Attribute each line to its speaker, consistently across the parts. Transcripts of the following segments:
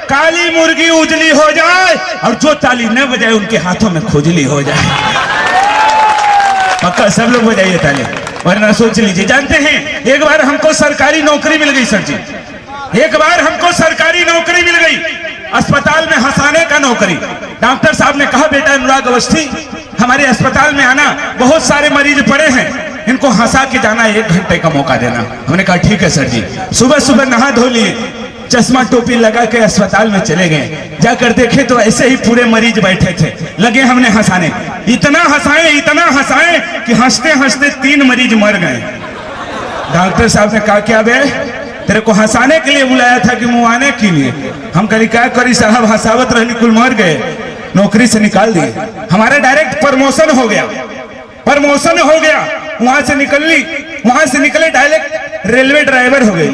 Speaker 1: काली मुर्गी उजली हो जाए और जो ताली न बजाए उनके हाथों में खुजली हो जाए। पक्का सब लोग बजाइए ताली, वरना सोच लीजिए। जानते हैं एक बार हमको सरकारी नौकरी मिल गई सर जी, एक बार हमको सरकारी नौकरी मिल गई, अस्पताल में हंसाने का नौकरी। डॉक्टर साहब ने कहा बेटा अनुराग अवस्थी हमारे अस्पताल में आना, बहुत सारे मरीज पड़े हैं, इनको हंसा के जाना, 1 घंटे का मौका देना। हमने कहा ठीक है सर जी। सुबह सुबह नहा धो लिए, चश्मा टोपी लगा के अस्पताल में चले गए। जाकर देखे तो ऐसे ही पूरे मरीज बैठे थे, लगे हमने हंसाने। इतना हंसाए कि हंसते हंसते 3 मरीज मर गए। डॉक्टर साहब ने कहा क्या बे तेरे को हंसाने के लिए बुलाया था कि मुआने के लिए? हम कहीं क्या करी साहब, हंसावत रहनी, कुल मर गए, नौकरी से निकाल दिए। हमारा डायरेक्ट प्रमोशन हो गया, प्रमोशन हो गया। वहां से निकले डायरेक्ट रेलवे ड्राइवर हो गए,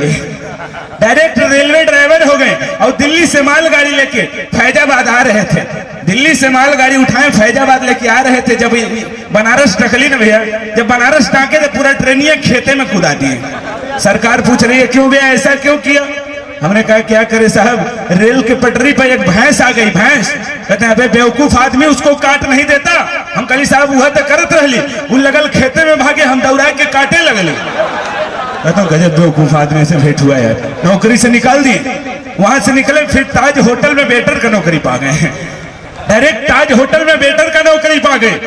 Speaker 1: डायरेक्ट रेलवे ड्राइवर हो गए। और दिल्ली से मालगाड़ी लेके फैजाबाद आ रहे थे, दिल्ली से मालगाड़ी उठाए फैजाबाद लेके आ रहे थे। जब बनारस टकली ना भैया, जब बनारस टाके तो पूरा ट्रेनिया खेते में कूदा दिए। सरकार पूछ रही है क्यों भैया ऐसा क्यों किया? हमने कहा क्या करे साहब, रेल के पटरी पर एक भैंस आ गई। भैंस कहते हैं अबे बेवकूफ आदमी, उसको काट नहीं देता। हम कही साहब वह तो करत रहली, वो लगल खेते में भागे, हम दौड़ा के काटे लगले। कहता गजब बेवकूफ आदमी से भेंट हुआ है। नौकरी से निकाल दिए, वहां से निकले फिर ताज होटल में वेटर का नौकरी पा गए हैं, डायरेक्ट ताज होटल में वेटर का नौकरी पा गए।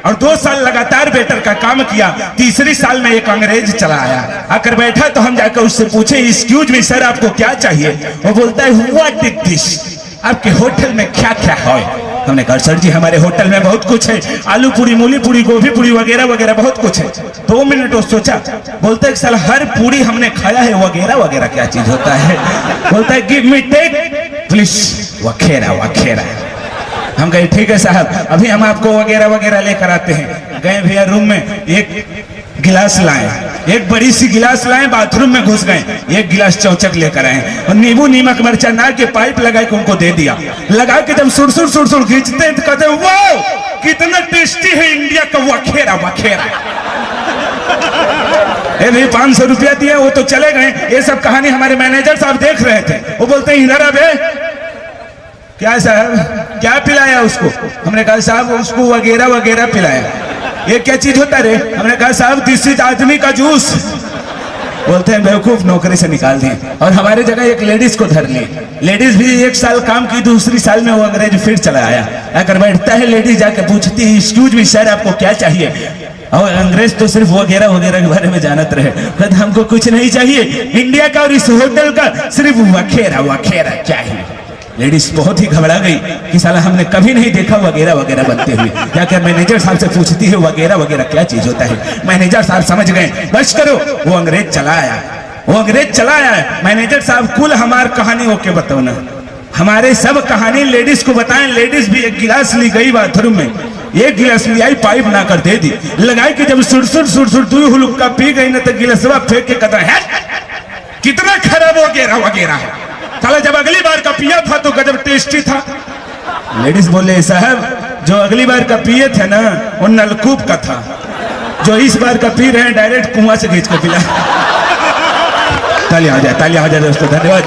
Speaker 1: और 2 साल लगातार वेटर का काम किया। 3री साल में एक अंग्रेज चला आया, आकर बैठा तो हम जाकर उससे पूछे एक्सक्यूज मी सर आपको क्या चाहिए? वो बोलता है व्हाट इज दिस, आपके होटल में क्या क्या है? हमने कहा सर जी हमारे होटल में बहुत कुछ है, आलू पूरी, मूली पूरी, गोभी पूरी वगैरह वगैरह बहुत कुछ है। 2 मिनट वो सोचा, बोलता है साल हर पूरी हमने खाया है, वगैरह वगैरह क्या चीज होता है? बोलता है गिव मी टेक प्लीज वखेरा वखेरा। हम कहे ठीक है साहब अभी हम आपको वगैरह वगैरह लेकर आते हैं। गए भैया रूम में, एक गिलास लाए, एक बड़ी सी गिलास लाए, बाथरूम में घुस गए, 1 गिलास चौचक लेकर आए और नींबू नीमक मिर्चा ना के पाइप लगा के उनको दे दिया। लगा के जब सुर खींचते हैं तो कहते हैं वाओ कितना टेस्टी है इंडिया का वखेरा वखेरा। ए भाई 500 रुपया दिया, वो तो चले गए। ये सब कहानी हमारे मैनेजर साहब देख रहे थे, वो बोलते हैं इधर अब क्या साहब क्या पिलाया उसको? हमने कहा साहब उसको वगैरह वगैरह पिलाया। ये क्या चीज होता रे? हमने कहा साहब दिस इज आदमी का जूस। बोलते हैं बेवकूफ, नौकरी से निकाल दिए। और हमारे जगह एक लेडीज को धर ली, लेडीज भी 1 साल काम की, 2री साल में वो अंग्रेज फिर चला आया। आकर बैठता है, लेडीज जाके पूछती है एक्सक्यूज मी सर आपको क्या चाहिए? और अंग्रेज तो सिर्फ वगैरह वगैरह के बारे में जानत रहे, कहते हमको कुछ नहीं चाहिए, इंडिया का और इस होटल का सिर्फ वखेरा वखेरा चाहिए। लेडीज बहुत ही घबरा गई कि साला हमने कभी नहीं देखा वगैरह वगैरह बनते हुए। जाकर मैनेजर साहब से पूछती है वगैरह वगैरह क्या चीज होता है? मैनेजर साहब समझ गए, बस करो वो अंग्रेज चला आया, वो अंग्रेज चला आया। मैनेजर साहब कुल हमार कहानी ओके बताओ ना, हमारे सब कहानी लेडीज को बताएं। लेडीज भी 1 गिलास ली गई बाथरूम में, 1 गिलास ले आई, पाइप ना कर दे दी, लगाई कि जब सुर 2 हुलुक्का पी गई ना तो गिलासवा फेंक के कहता है कितना खराब वगैरह वगैरह। साला जब अगली बार का पिया था तो गजब टेस्टी था। लेडीज बोले साहब जो अगली बार का पिए थे ना वो नलकूप का था, जो इस बार का पी रहे हैं डायरेक्ट कुआं से खींच के पिला। ताली आ जाए दोस्तों, धन्यवाद।